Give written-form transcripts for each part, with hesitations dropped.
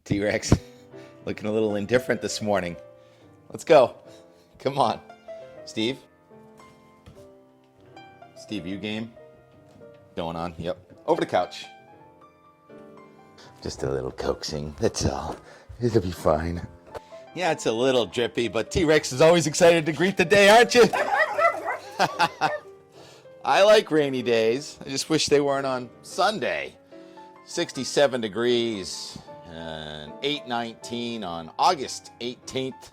T-Rex, looking a little indifferent this morning. Let's go. Come on. Steve? Steve, you game? Going on? Yep. Over the couch. Just a little coaxing, that's all. It'll be fine. Yeah, it's a little drippy, but T-Rex is always excited to greet the day, aren't you? I like rainy days. I just wish they weren't on Sunday. 67 degrees and 8:19 on August 18th.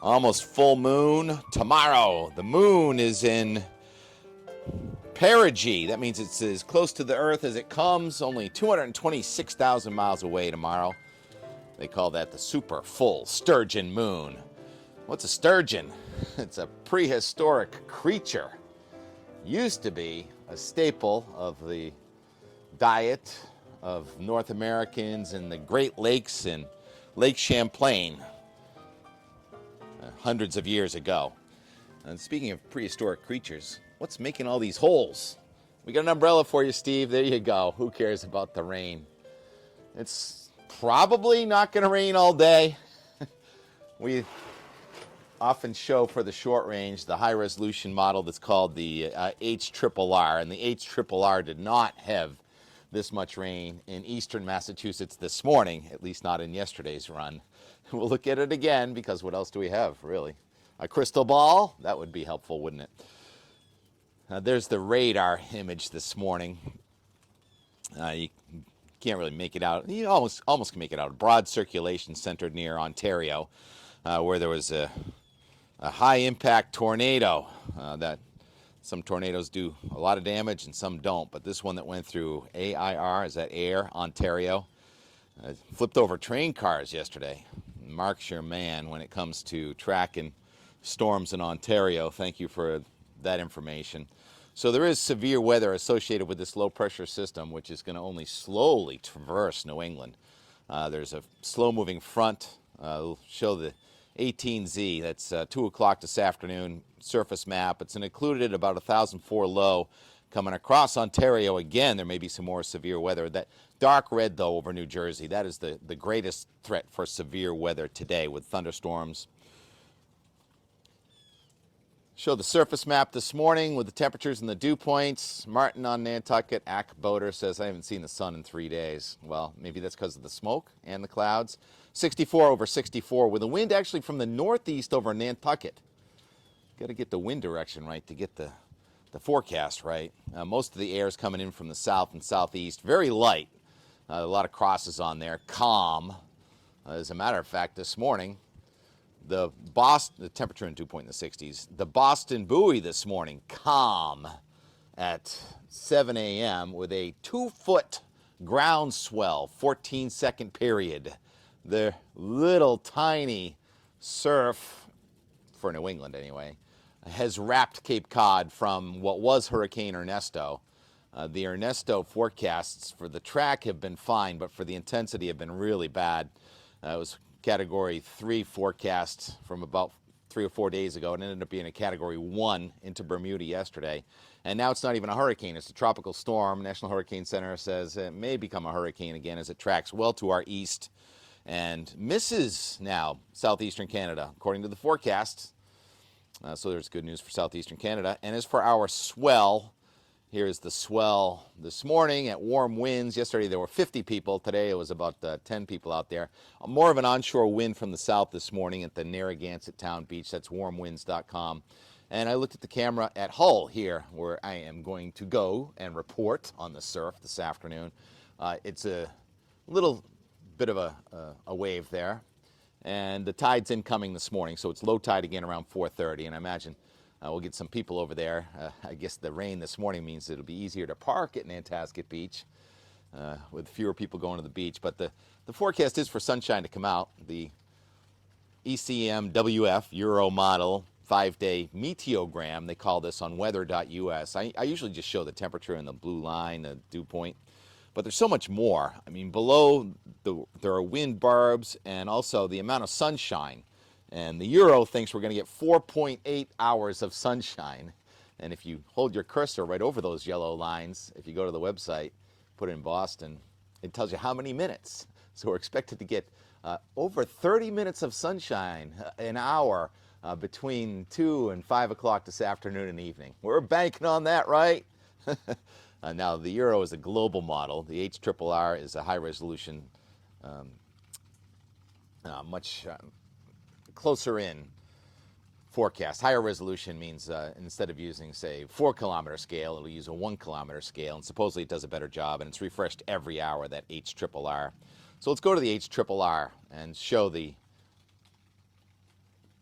Almost full moon tomorrow. The moon is in perigee. That means it's as close to the Earth as it comes, only 226,000 miles away tomorrow. They call that the super full sturgeon moon. What's a sturgeon? It's a prehistoric creature. Used to be a staple of the diet of North Americans in the Great Lakes and Lake Champlain hundreds of years ago. And speaking of prehistoric creatures, what's making all these holes? We got an umbrella for you, Steve. There you go. Who cares about the rain? It's probably not going to rain all day. We often show for the short range the high resolution model that's called the HRRR, and the HRRR did not have this much rain in eastern Massachusetts this morning, at least not in yesterday's run. We'll look at it again because what else do we have, really? A crystal ball? That would be helpful, wouldn't it? There's the radar image this morning. You can't really make it out. You almost can make it out. A broad circulation centered near Ontario, where there was a high-impact tornado. That some tornadoes do a lot of damage and some don't, but this one that went through AIR, is that Air, Ontario, flipped over train cars yesterday. Mark's your man when it comes to tracking storms in Ontario. Thank you for that information. So there is severe weather associated with this low-pressure system, which is going to only slowly traverse New England. There's a slow-moving front. We'll show the 18Z. That's 2 o'clock this afternoon. Surface map. It's included at about 1,004 low coming across Ontario again. There may be some more severe weather. That dark red, though, over New Jersey, that is the greatest threat for severe weather today with thunderstorms. Show the surface map this morning with the temperatures and the dew points. Martin on Nantucket, Ack Boater says, I haven't seen the sun in 3 days. Well, maybe that's because of the smoke and the clouds. 64 over 64 with a wind actually from the northeast over Nantucket. Got to get the wind direction right to get the forecast right. Most of the air is coming in from the south and southeast. Very light. A lot of crosses on there. Calm. As a matter of fact, this morning, the temperature and dew point in the 60s. The Boston buoy this morning, calm at 7 a.m. with a 2-foot ground swell, 14-second period. The little tiny surf, for New England anyway, has wrapped Cape Cod from what was Hurricane Ernesto. The Ernesto forecasts for the track have been fine, but for the intensity have been really bad. It was Category 3 forecast from about 3 or 4 days ago. It ended up being a Category 1 into Bermuda yesterday. And now it's not even a hurricane. It's a tropical storm. National Hurricane Center says it may become a hurricane again as it tracks well to our east and misses now southeastern Canada, according to the forecast. So there's good news for southeastern Canada. And as for our swell, here's the swell this morning at warm winds. Yesterday there were 50 people. Today it was about 10 people out there. More of an onshore wind from the south this morning at the Narragansett Town Beach. That's warmwinds.com. And I looked at the camera at Hull here, where I am going to go and report on the surf this afternoon. It's a little bit of a wave there. And the tide's incoming this morning, so it's low tide again around 4:30. And I imagine we'll get some people over there. I guess the rain this morning means it'll be easier to park at Nantasket Beach with fewer people going to the beach. But the forecast is for sunshine to come out. The ECMWF Euro model 5-day meteogram, they call this on weather.us. I usually just show the temperature and the blue line, the dew point. But there's so much more. I mean, below there are wind barbs and also the amount of sunshine. And the Euro thinks we're going to get 4.8 hours of sunshine. And if you hold your cursor right over those yellow lines, if you go to the website, put it in Boston, it tells you how many minutes. So we're expected to get over 30 minutes of sunshine an hour between 2 and 5 o'clock this afternoon and evening. We're banking on that, right? Now, the Euro is a global model. The HRRR is a high-resolution, much closer in forecast. Higher resolution means instead of using, say, 4-kilometer scale, it'll use a 1-kilometer scale, and supposedly it does a better job, and it's refreshed every hour, that HRRR. So let's go to the HRRR and show the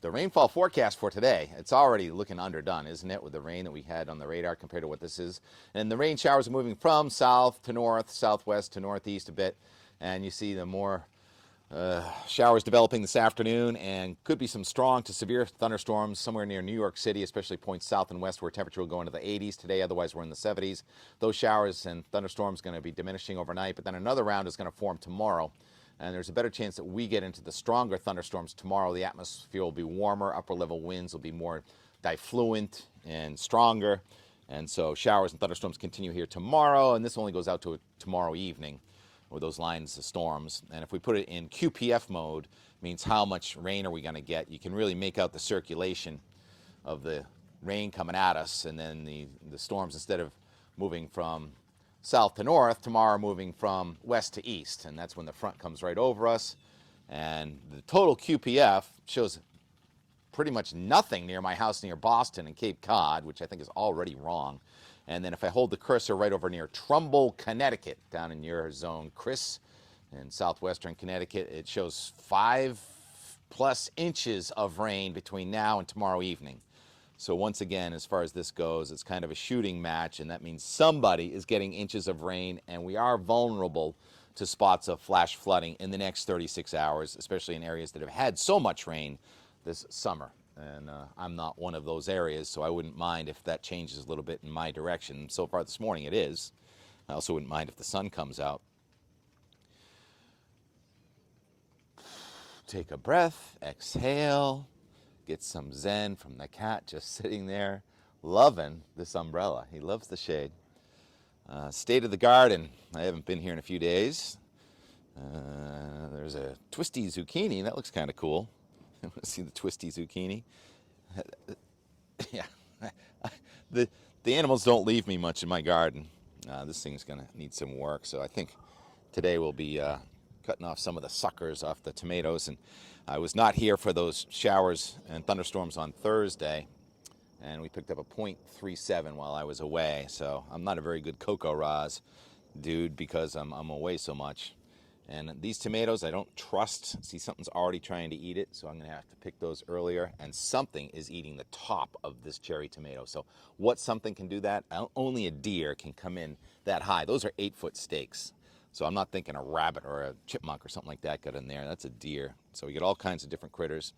rainfall forecast for today. It's already looking underdone, isn't it, with the rain that we had on the radar compared to what this is. And the rain showers are moving from south to north, southwest to northeast a bit, and you see the more showers developing this afternoon, and could be some strong to severe thunderstorms somewhere near New York City, especially points south and west where temperature will go into the 80s today. Otherwise, we're in the 70s. Those showers and thunderstorms going to be diminishing overnight, but then another round is going to form tomorrow. And there's a better chance that we get into the stronger thunderstorms tomorrow. The atmosphere will be warmer. Upper level winds will be more diffluent and stronger. And so showers and thunderstorms continue here tomorrow. And this only goes out to tomorrow evening with those lines of storms. And if we put it in QPF mode, means how much rain are we going to get? You can really make out the circulation of the rain coming at us. And then the storms, instead of moving from south to north, tomorrow moving from west to east, and that's when the front comes right over us. And the total QPF shows pretty much nothing near my house near Boston and Cape Cod, which I think is already wrong. And then if I hold the cursor right over near Trumbull, Connecticut, down in your zone, Chris, in southwestern Connecticut, it shows 5+ inches of rain between now and tomorrow evening. So once again, as far as this goes, it's kind of a shooting match, and that means somebody is getting inches of rain, and we are vulnerable to spots of flash flooding in the next 36 hours, especially in areas that have had so much rain this summer. And I'm not one of those areas, so I wouldn't mind if that changes a little bit in my direction. So far this morning it is. I also wouldn't mind if the sun comes out. Take a breath, exhale. Get some zen from the cat just sitting there, loving this umbrella. He loves the shade. State of the garden. I haven't been here in a few days. There's a twisty zucchini. That looks kind of cool. I want to see the twisty zucchini. Yeah. The animals don't leave me much in my garden. This thing's going to need some work, so I think today we'll be cutting off some of the suckers off the tomatoes. And I was not here for those showers and thunderstorms on Thursday, and we picked up a .37 while I was away. So I'm not a very good cocoa ras dude because I'm away so much. And these tomatoes I don't trust. See, something's already trying to eat it, so I'm going to have to pick those earlier. And something is eating the top of this cherry tomato. So what something can do that? Only a deer can come in that high. Those are 8-foot stakes. So I'm not thinking a rabbit or a chipmunk or something like that got in there. That's a deer. So we get all kinds of different critters.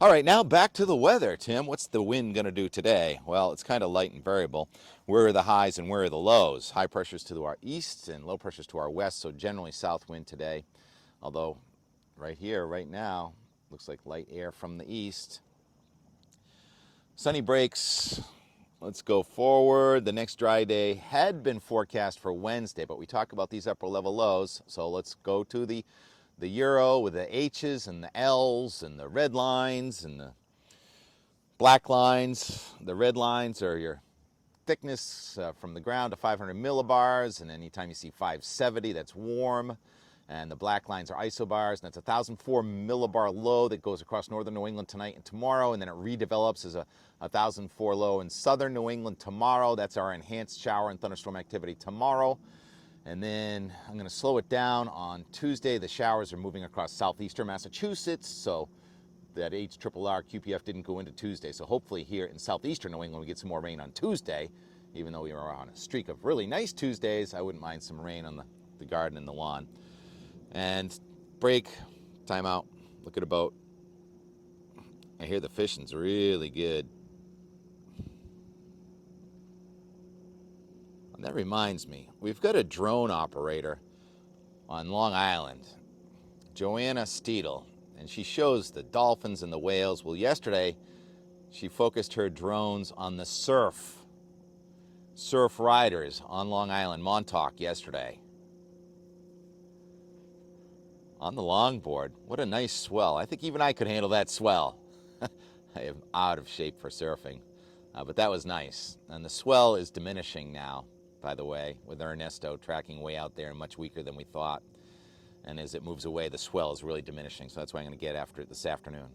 All right, now back to the weather, Tim. What's the wind going to do today? Well, it's kind of light and variable. Where are the highs and where are the lows? High pressures to our east and low pressures to our west, so generally south wind today. Although right here, right now, looks like light air from the east. Sunny breaks. Let's go forward. The next dry day had been forecast for Wednesday, but we talk about these upper level lows. So let's go to the Euro with the H's and the L's and the red lines and the black lines. The red lines are your thickness from the ground to 500 millibars, and anytime you see 570, that's warm. And the black lines are isobars, and that's a 1,004 millibar low that goes across northern New England tonight and tomorrow, and then it redevelops as a 1,004 low in southern New England tomorrow. That's our enhanced shower and thunderstorm activity tomorrow. And then I'm going to slow it down on Tuesday. The showers are moving across southeastern Massachusetts, so that HRRR QPF didn't go into Tuesday. So hopefully here in southeastern New England we get some more rain on Tuesday. Even though we were on a streak of really nice Tuesdays, I wouldn't mind some rain on the garden and the lawn. And break, time out, look at a boat. I hear the fishing's really good. And that reminds me, we've got a drone operator on Long Island, Joanna Steedle, and she shows the dolphins and the whales. Well, yesterday, she focused her drones on the surf riders on Long Island, Montauk, yesterday. on the longboard. What a nice swell. I think even I could handle that swell. I am out of shape for surfing, but that was nice. And the swell is diminishing now, by the way, with Ernesto tracking way out there and much weaker than we thought. And as it moves away, the swell is really diminishing, so that's why I'm going to get after it this afternoon.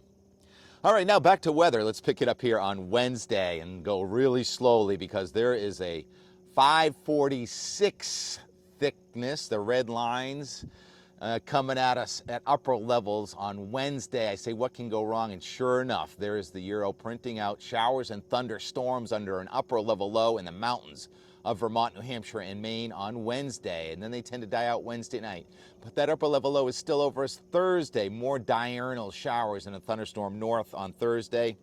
All right, now back to weather. Let's pick it up here on Wednesday and go really slowly because there is a 546 thickness, the red lines, coming at us at upper levels on Wednesday. I say, what can go wrong? And sure enough, there is the Euro printing out showers and thunderstorms under an upper level low in the mountains of Vermont, New Hampshire, and Maine on Wednesday. And then they tend to die out Wednesday night. But that upper level low is still over us Thursday. More diurnal showers and a thunderstorm north on Thursday.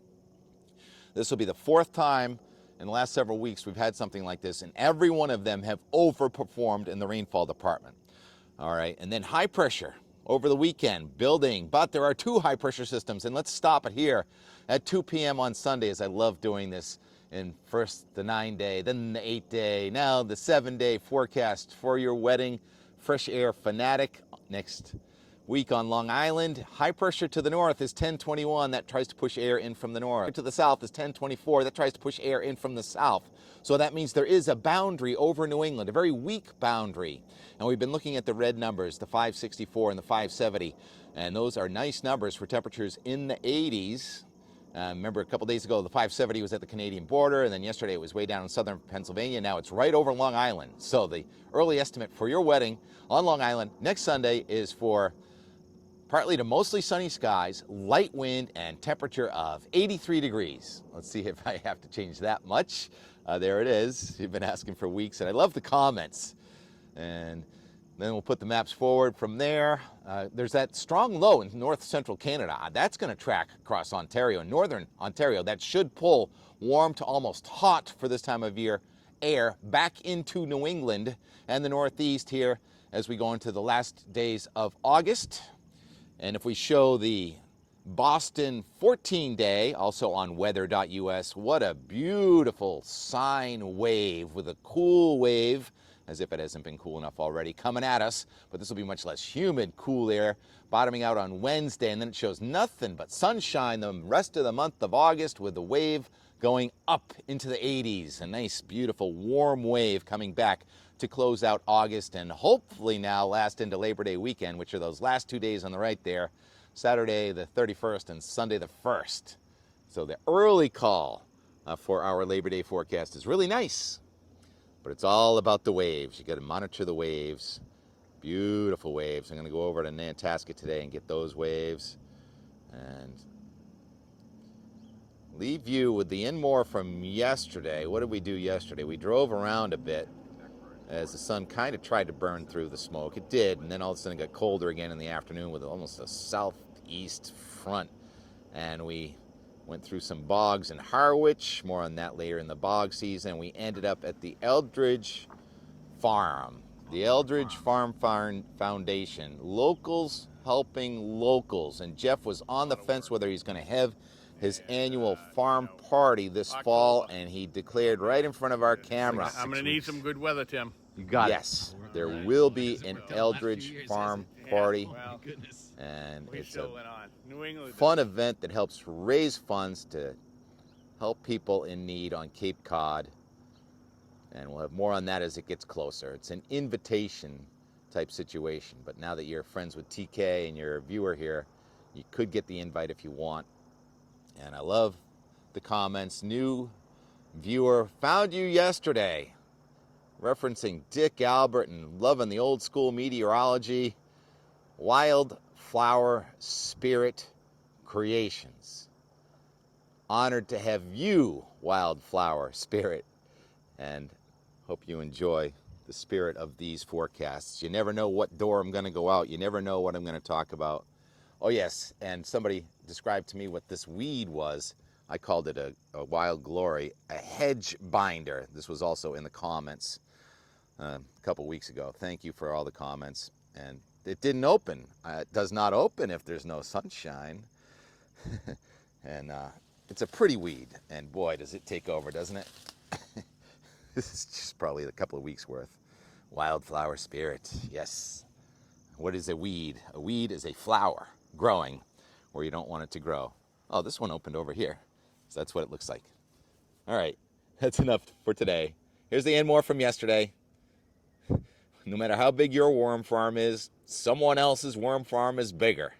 This will be the fourth time in the last several weeks we've had something like this, and every one of them have overperformed in the rainfall department. All right, and then high pressure over the weekend, building, but there are two high pressure systems, and let's stop it here at 2 p.m. on Sunday, as I love doing this in first the 9-day, then the 8-day, now the 7-day forecast for your wedding. Fresh air fanatic next week on Long Island. High pressure to the north is 1021. That tries to push air in from the north. To the south is 1024. That tries to push air in from the south. So that means there is a boundary over New England, a very weak boundary. And we've been looking at the red numbers, the 564 and the 570. And those are nice numbers for temperatures in the 80s. Remember a couple days ago, the 570 was at the Canadian border, and then yesterday it was way down in southern Pennsylvania. Now it's right over Long Island. So the early estimate for your wedding on Long Island next Sunday is for partly to mostly sunny skies, light wind, and temperature of 83 degrees. Let's see if I have to change that much. There it is. You've been asking for weeks, and I love the comments. And then we'll put the maps forward from there. There's that strong low in north central Canada. That's going to track across Ontario, northern Ontario. That should pull warm to almost hot for this time of year air back into New England and the Northeast here as we go into the last days of August. And if we show the Boston 14-day, also on weather.us, what a beautiful sine wave with a cool wave, as if it hasn't been cool enough already, coming at us. But this will be much less humid, cool air, bottoming out on Wednesday. And then it shows nothing but sunshine the rest of the month of August with the wave going up into the 80s. A nice, beautiful, warm wave coming back to close out August and hopefully now last into Labor Day weekend, which are those last 2 days on the right there, Saturday the 31st and Sunday the 1st. So the early call for our Labor Day forecast is really nice, but it's all about the waves. You got to monitor the waves. Beautiful waves. I'm going to go over to Nantasket today and get those waves and leave you with the Inmore from yesterday. What did we do yesterday? We drove around a bit as the sun kind of tried to burn through the smoke. It did, and then all of a sudden it got colder again in the afternoon with almost a southeast front. And we went through some bogs in Harwich, more on that later in the bog season. We ended up at the Eldridge Farm, the Eldridge Farm Foundation, locals helping locals. And Jeff was on the fence whether he's going to have his annual farm party this fall, and he declared right in front of our camera. I'm going to need some good weather, Tim. You got it. Yes, there will be an Eldridge farm party, and it's a fun event that helps raise funds to help people in need on Cape Cod, and we'll have more on that as it gets closer. It's an invitation type situation, but now that you're friends with TK and you're a viewer here, you could get the invite if you want. And I love the comments. New viewer found you yesterday, referencing Dick Albert and loving the old school meteorology. Wildflower Spirit Creations. Honored to have you, Wildflower Spirit, and hope you enjoy the spirit of these forecasts. You never know what door I'm going to go out. You never know what I'm going to talk about. Oh yes, and somebody described to me what this weed was. I called it a wild glory, a hedge binder. This was also in the comments a couple weeks ago. Thank you for all the comments. And it didn't open. It does not open if there's no sunshine. And it's a pretty weed. And boy, does it take over, doesn't it? This is just probably a couple of weeks worth. Wildflower Spirit, yes. What is a weed? A weed is a flower growing where you don't want it to grow. Oh, this one opened over here. So that's what it looks like. All right, that's enough for today. Here's the and more from yesterday. No matter how big your worm farm is, someone else's worm farm is bigger.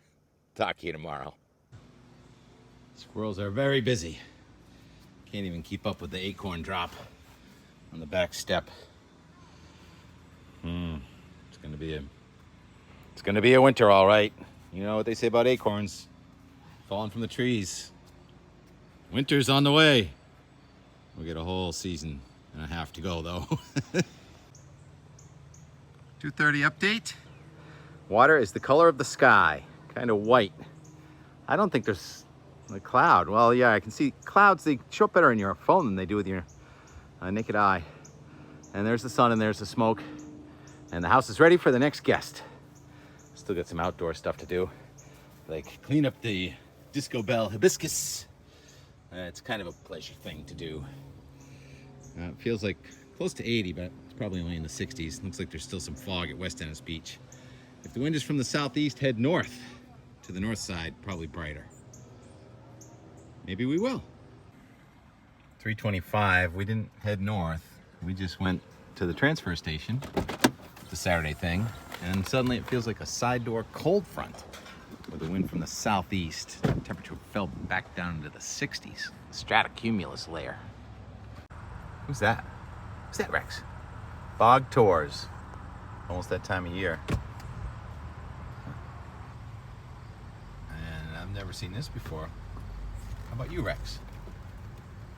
Talk to you tomorrow. Squirrels are very busy. Can't even keep up with the acorn drop on the back step. It's gonna be a winter, all right. You know what they say about acorns falling from the trees. Winter's on the way. We'll get a whole season and a half to go, though. 2:30 update. Water is the color of the sky, kind of white. I don't think there's a cloud. Well, yeah, I can see clouds. They show up better in your phone than they do with your naked eye. And there's the sun and there's the smoke. And the house is ready for the next guest. Still got some outdoor stuff to do, like clean up the disco bell hibiscus. It's kind of a pleasure thing to do. It feels like close to 80, but it's probably only in the 60s. Looks like there's still some fog at West Dennis Beach. If the wind is from the southeast, head north to the north side, probably brighter. Maybe we will. 3:25, we didn't head north. We just went to the transfer station, the Saturday thing, and suddenly it feels like a side door cold front with a wind from the southeast. The temperature fell back down into the 60s. Stratocumulus layer. Who's that? Who's that, Rex? Bog tours. Almost that time of year. And I've never seen this before. How about you, Rex?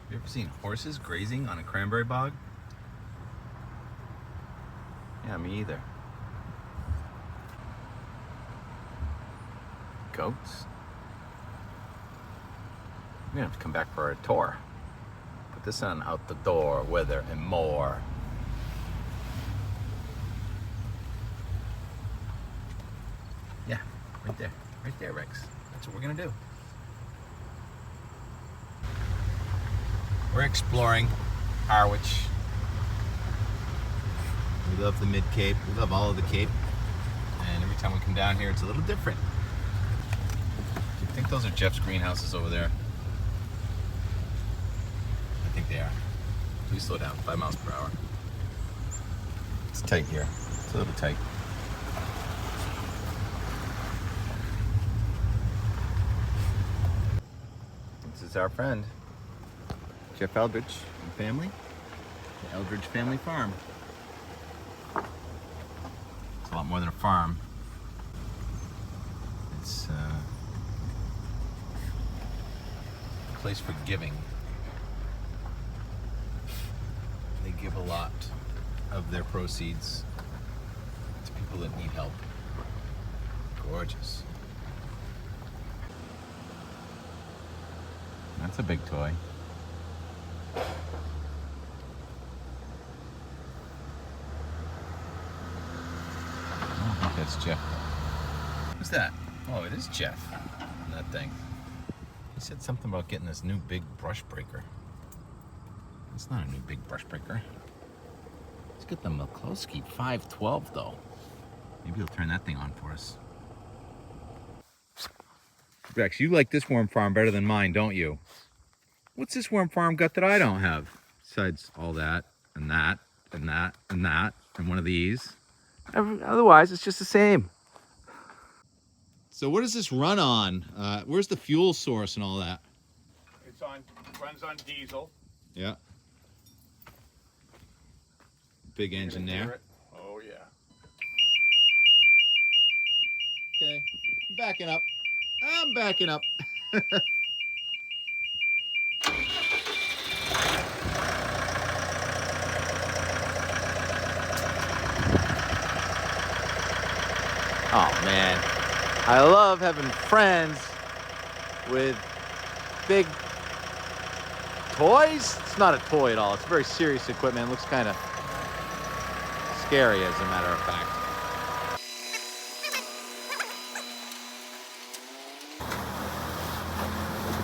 Have you ever seen horses grazing on a cranberry bog? Yeah, me either. Goats? We're gonna have to come back for a tour. Put this on out the door, weather and more. Yeah, right there, Rex. That's what we're gonna do. We're exploring Harwich. We love the Mid-Cape. We love all of the Cape. And every time we come down here, it's a little different. I think those are Jeff's greenhouses over there. I think they are. Please slow down, 5 miles per hour. It's tight here. It's a little tight. This is our friend, Jeff Eldridge and family, the Eldridge Family Farm. It's a lot more than a farm. It's a place for giving. They give a lot of their proceeds to people that need help. Gorgeous. That's a big toy. I don't think that's Jeff. Who's that? Oh, it is Jeff. That thing. He said something about getting this new big brush breaker. It's not a new big brush breaker. Let's get the McCloskey 512 though. Maybe he'll turn that thing on for us. Rex, you like this worm farm better than mine, don't you? What's this worm farm got that I don't have? Besides all that, and that, and that, and that, and one of these. Otherwise, it's just the same. So what does this run on? Where's the fuel source and all that? Runs on diesel. Yeah. Big engine there. Oh yeah. Okay, I'm backing up. I'm backing up. Oh man, I love having friends with big toys. It's not a toy at all. It's very serious equipment. It looks kind of scary, as a matter of fact.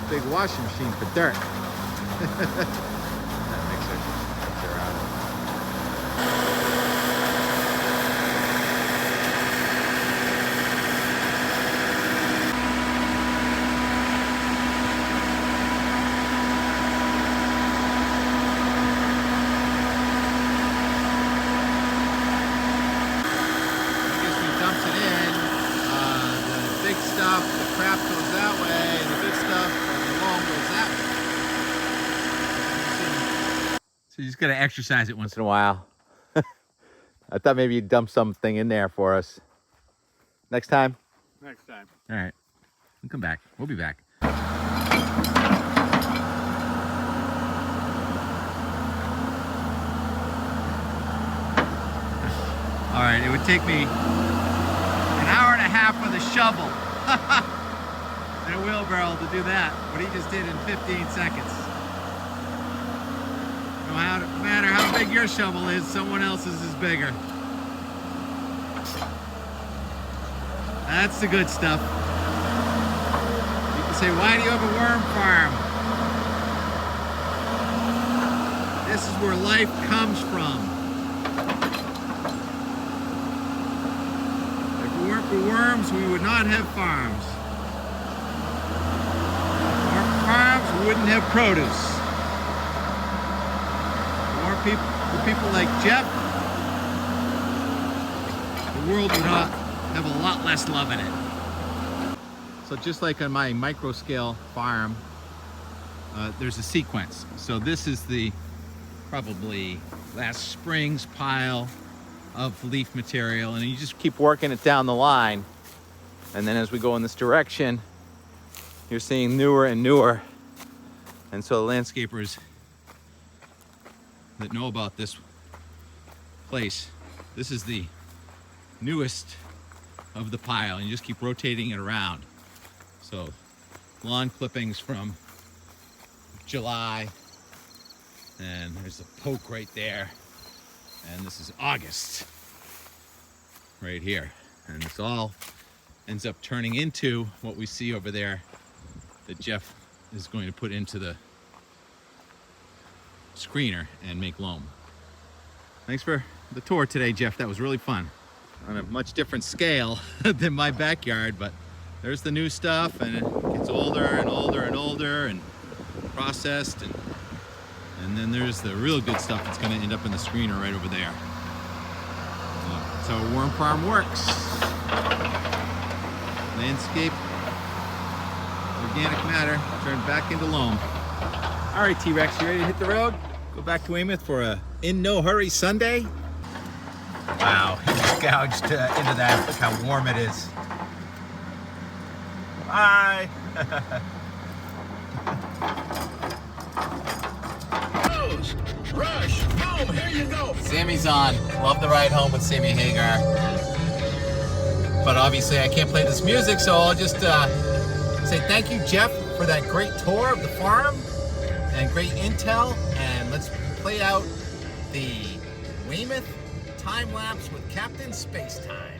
Big washing machine for dirt. That mixer around. stuff, the crap goes that way, and the good stuff, the loam goes that way. So you just gotta exercise it once in a while. I thought maybe you'd dump something in there for us. Next time? Next time. All right. We'll come back. We'll be back. All right, it would take me an hour and a half with a shovel and a wheelbarrow to do that. What he just did in 15 seconds. No matter how big your shovel is, someone else's is bigger. That's the good stuff. People say, why do you have a worm farm? This is where life comes from. If it weren't for worms, we would not have farms. If it weren't for farms, we wouldn't have produce. If it weren't for people like Jeff, the world would not have a lot less love in it. So just like on my micro scale farm, there's a sequence. So this is the probably last spring's pile of leaf material, and you just keep working it down the line. And then as we go in this direction, you're seeing newer and newer. And so the landscapers that know about this place, this is the newest of the pile, and you just keep rotating it around. So lawn clippings from July, and there's a poke right there, and this is August right here, and this all ends up turning into what we see over there that Jeff is going to put into the screener and make loam. Thanks for the tour today, Jeff. That was really fun. On a much different scale than my backyard, but there's the new stuff, and it gets older and older and older and processed, and then there's the real good stuff that's going to end up in the screener right over there. That's how a worm farm works. Landscape, organic matter turned back into loam. All right, T-Rex, you ready to hit the road? Go back to Weymouth for a in no hurry Sunday? Wow, he just gouged into that. Look how warm it is. Bye. Rush, boom, here you go. Sammy's on. Love the ride home with Sammy Hagar. But obviously I can't play this music, so I'll just say thank you, Jeff, for that great tour of the farm and great intel. And let's play out the Weymouth time lapse with Captain Spacetime.